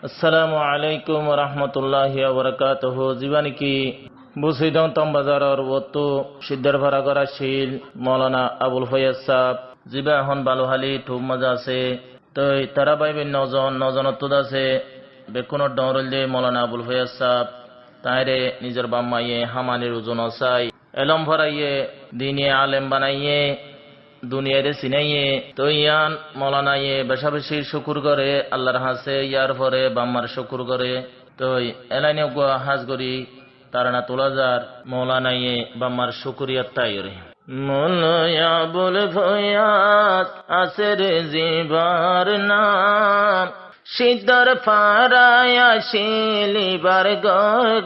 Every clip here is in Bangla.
আসসালামু আলাইকুম রহমতুল্লাহি ওবরাকাতুহু জীবানী কি বুসিদং তমবাজারর ওতু সিদ্ধার ভাড়া করা শিল মৌলানা আবুল ফয়াজ সাহ জিবা এখন বালুহালি খুব মজা আছে তো তারা বাইবে নজনত আছে বেকুনের ডরল দে মৌলানা আবুল ফয়াজ সাহ তাইরে নিজের বাম্মাইয়ে হামানির ওজন চাই এলম ভরাইয়ে দিনে আলেম বানাইয়ে দুনিয়ারে চিনাইয়ে তো ইয়ান মৌলানাইয়ে বেশা বেশি শুকুর করে আল্লাহর হাসে ইয়ার পরে বাম্মার শুকুর করে তো এলাইনে হাজ করি তার না তোলাজার মৌলানাইয়ে বাম্মার শুকুরিয়াত তাই রে মৌলায়া বল ভয়াত আছে রে জিবার নাম সিদ্ধর ফারায়া শিলিবার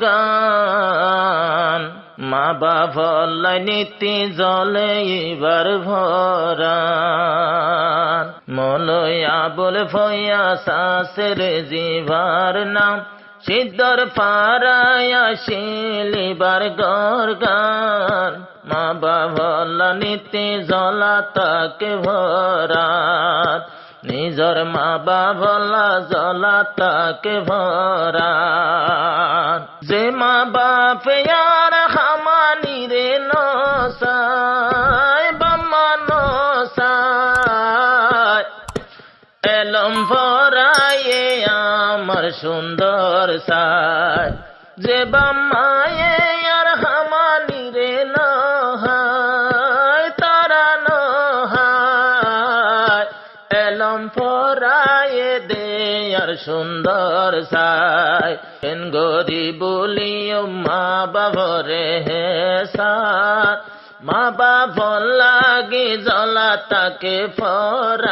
গান মা বাবাল্লাই নীতি জলে এবার ভরান মলয়া বলে ভয়া শাসের জিবার নাম সিদ্ধর ফারায়া শিলিবার গান মা বাবাল্লা নীতি জলা তাকে ভরান নিজর মা বাবলা জলা তাকে ভরান যে মা বাপে আর হামানি রে নসায় বাম্মা নসায় এলম ভরায়ে আমার সুন্দর সায় যে বাম্মায়ে আর হামানি রে নহায় তারা নহায় এলম ফরায়ে দে আর সুন্দর সাই এন গরি বলিও মা বাবরে হেসার মা বাব লাগে জলা তাকে ফরার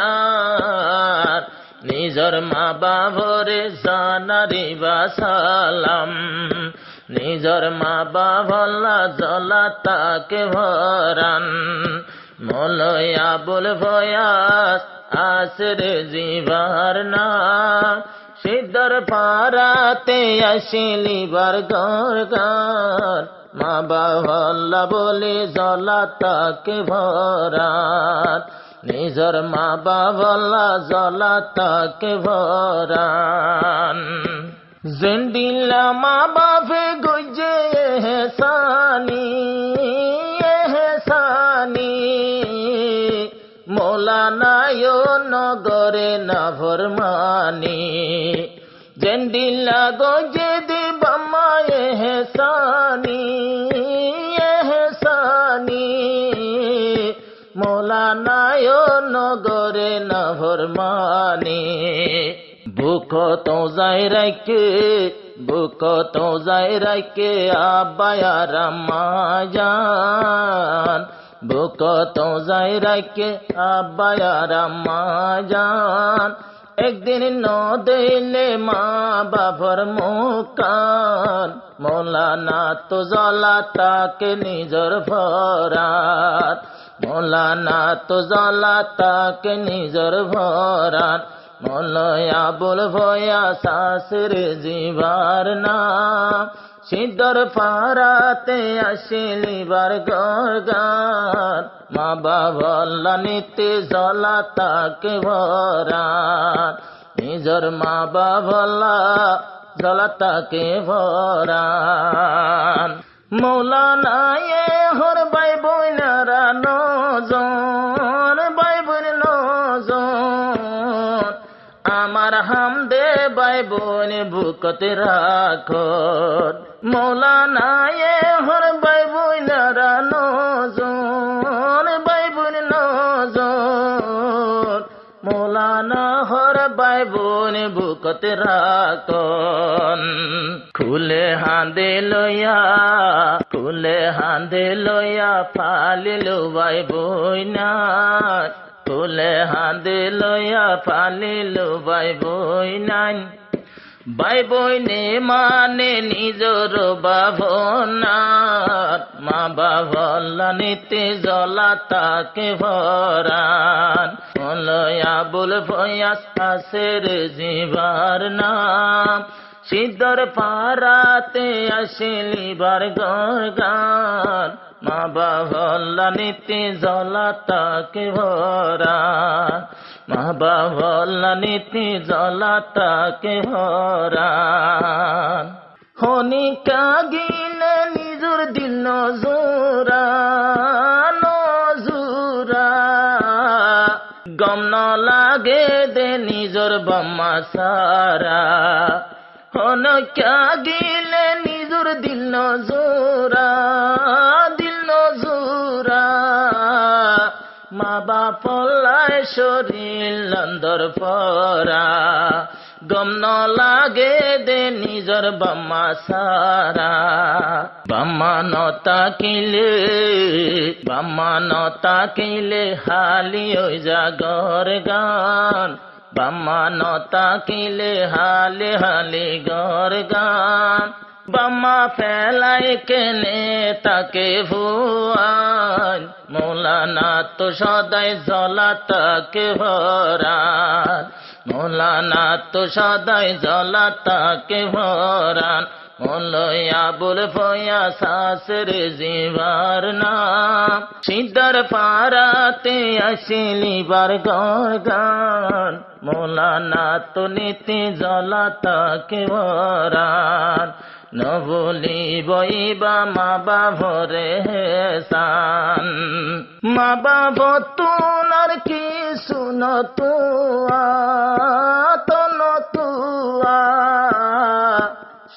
নিজর মা বাবরে জানারি বা সালাম নিজর মা বাবলা জলা তাকে ভরান মলয়া বল ভয়াস আসরে জিবার নাম সিদ্ধর পারাতে আসিলিবার গরগান মা বাবা বলে জলা তাকে ভরান নিজর মা বাবা জলা তাকে ভরান জিন্দিলা মা বাপে গুজে হেসানি মৌলানায় নগরে না ভরমানি জেন্দিলা গোজে দে বাম্মায়ে হেসানি মৌলানায় নগরে না ভরমানি বুক তো যাই রাইকে আব্বায়ার মাজান বুক তো যাই রাইকে আব্বায়ার মাজান একদিন ন দিলে মা বাবার মুকান মৌলানা তো জলা তাকে নিজর ভরান মৌলানা তো জলা তাকে নিজর ভরান মৌলয়া বল ভয়া শাসের জিবার নাম সিদ্ধর পারাতে আসিলিবার গরগান মা বাবল্লা নিতে জলা তাকে ভরান নিজর মা বাবল্লা জলা তাকে ভরান মৌলানায়ে হর বাই বইনারা নজন বাই বোন নজন আমার হামদে বাই বোন বুকতে রাখত মৌলানায়ে হর বাই বইনারা নজন বাই বোন নজন মৌলানা হর বাই বোন বুকতে রাখন খুলে হাঁদে লইয়া ফালিলো বাই বইনা খুলে হাঁদে লইয়া ফালিলো বাই বইনান বাই বইনে মানে নিজর বাভনার মা বাবল্লা নিতে জলা তাকে ভরান মলয়া বল ভয়াস আসের জিবার নাম সিদ্ধর পারাতে আসিলিবার গরগান মা বাবা নীতি জ্বলা তাকে ভরান, মা বাবা নীতি জ্বলা তাকে ভরান। হনিকা গিলে নিজুর দিল নজুরা নজুরা, গম ন লাগে দে নিজর বাম্মা সারা। হনিকা গিলে নিজুর দিল নজুরা দিল নজুরা, মা বাপলাই শরীর লন্দর পরা। গম ন লাগে দে নিজর বাম্মা সারা। বাম্মা নতা কিলে হালি ওই জাগর গান, বাম্মা নতা কিলে হালি হালি গর গান। বাম্মা ফেলাই কেনে তাকে ভুয়ান, মৌলানা তো সদাই জ্বলা তাকে ভরান, মৌলানা তো সদাই জ্বলা তাকে ভরান। মৌলাই আবুল ফয়াজ শাসের জিবার নাম, সিদ্ধার পাড়াতে আসিলিবার গর গান। মৌলানা তো নীতি জ্বলা তাকে ভরান, নবলি বইবা মা বাবরে হেসান। মা বাব তুনার কি শুনো তুয়া তন তুয়া,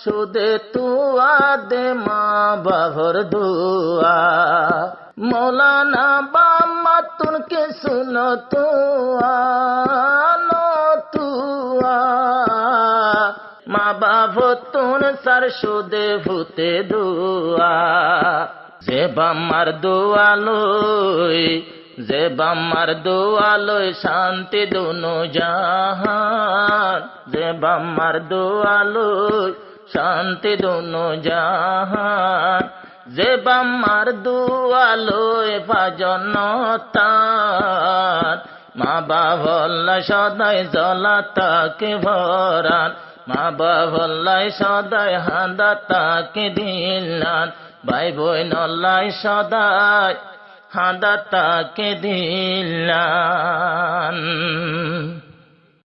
সুদে তুয়া দে মা বাবর দুয়া। মৌলানা বাম্মা তুনকে শুনো তুয়া ন তুয়া, মা বাব তুন সার সুদে ভূতে দুয়া। যে বাম্মার দুয়ালই যে বাম্মার দুয়ালই শান্তি দুনো জাহান, যে বাম্মার দুয়ালই শান্তি দুনো জাহান। যে বাম্মার দুয়ালই ভাজনতান, মা বাবল্লাই সদাই জ্বলা তাকে ভরান, মা বাবল্লাই সদাই হাঁদা তাকে দিলান। ভাই বোন লাই সদাই হাঁদা তাকে দিলান।